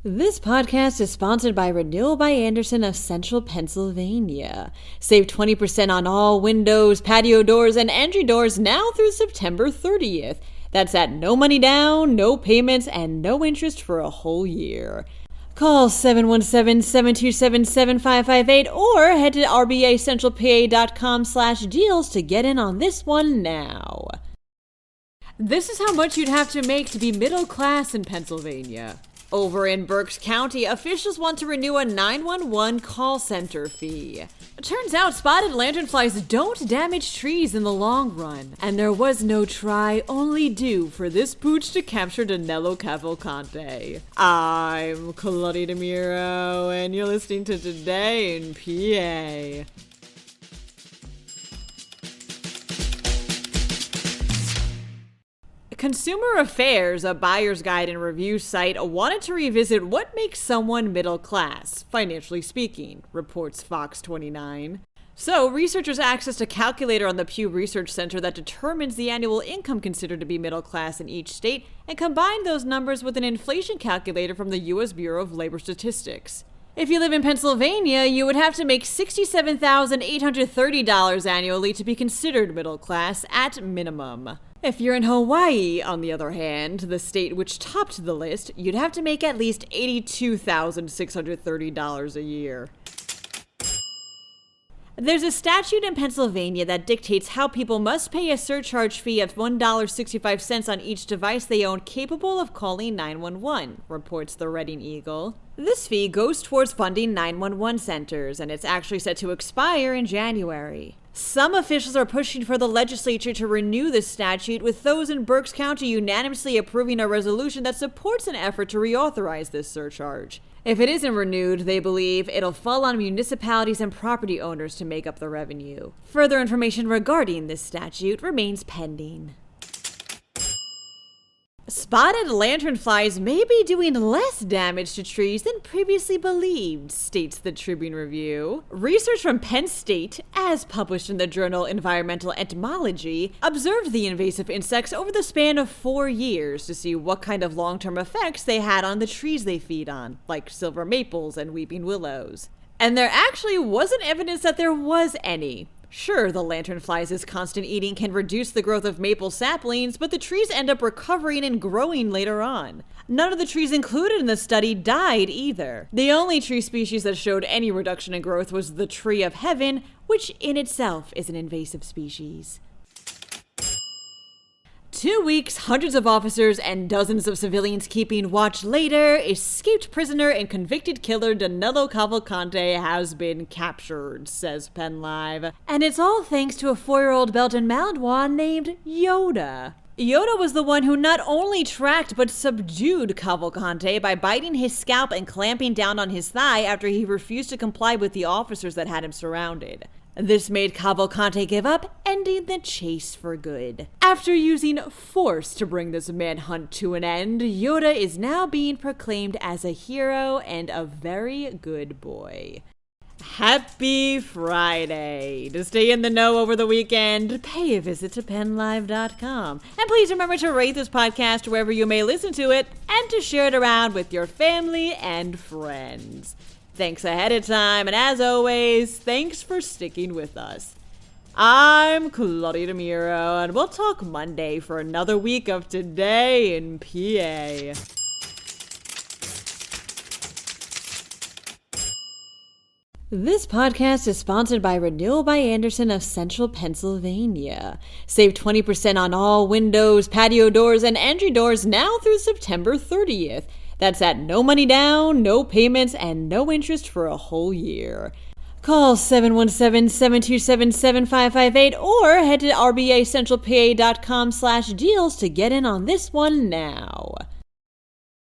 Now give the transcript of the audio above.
This podcast is sponsored by Renewal by Andersen of Central Pennsylvania. Save 20% on all windows, patio doors, and entry doors now through September 30th. That's at no money down, no payments, and no interest for a whole year. Call 717-727-7558 or head to rbacentralpa.com/deals to get in on this one now. This is how much you'd have to make to be middle class in Pennsylvania. Over in Berks County, officials want to renew a 911 call center fee. It turns out spotted lanternflies don't damage trees in the long run, and there was no try, only do for this pooch to capture Danelo Cavalcante. I'm Claudia Dimuro, and you're listening to Today in PA. Consumer Affairs, a buyer's guide and review site, wanted to revisit what makes someone middle class, financially speaking, reports Fox 29. So, researchers accessed a calculator on the Pew Research Center that determines the annual income considered to be middle class in each state and combined those numbers with an inflation calculator from the U.S. Bureau of Labor Statistics. If you live in Pennsylvania, you would have to make $67,830 annually to be considered middle class at minimum. If you're in Hawaii, on the other hand, the state which topped the list, you'd have to make at least $82,630 a year. There's a statute in Pennsylvania that dictates how people must pay a surcharge fee of $1.65 on each device they own capable of calling 911, reports the Reading Eagle. This fee goes towards funding 911 centers, and it's actually set to expire in January. Some officials are pushing for the legislature to renew this statute, with those in Berks County unanimously approving a resolution that supports an effort to reauthorize this surcharge. If it isn't renewed, they believe it'll fall on municipalities and property owners to make up the revenue. Further information regarding this statute remains pending. Spotted lanternflies may be doing less damage to trees than previously believed, states the Tribune Review. Research from Penn State, as published in the journal Environmental Entomology, observed the invasive insects over the span of 4 years to see what kind of long-term effects they had on the trees they feed on, like silver maples and weeping willows. And there actually wasn't evidence that there was any. Sure, the lanternflies' constant eating can reduce the growth of maple saplings, but the trees end up recovering and growing later on. None of the trees included in the study died either. The only tree species that showed any reduction in growth was the tree of heaven, which in itself is an invasive species. 2 weeks, hundreds of officers and dozens of civilians keeping watch later, escaped prisoner and convicted killer Danelo Cavalcante has been captured, says PennLive. And it's all thanks to a 4-year-old Belgian Malinois named Yoda. Yoda was the one who not only tracked but subdued Cavalcante by biting his scalp and clamping down on his thigh after he refused to comply with the officers that had him surrounded. This made Cavalcante give up, ending the chase for good. After using force to bring this manhunt to an end, Yoda is now being proclaimed as a hero and a very good boy. Happy Friday! To stay in the know over the weekend, pay a visit to PennLive.com. And please remember to rate this podcast wherever you may listen to it and to share it around with your family and friends. Thanks ahead of time, and as always, thanks for sticking with us. I'm Claudia Dimuro, and we'll talk Monday for another week of Today in PA. This podcast is sponsored by Renewal by Andersen of Central Pennsylvania. Save 20% on all windows, patio doors, and entry doors now through September 30th. That's at no money down, no payments, and no interest for a whole year. Call 717-727-7558 or head to rbacentralpa.com/deals to get in on this one now.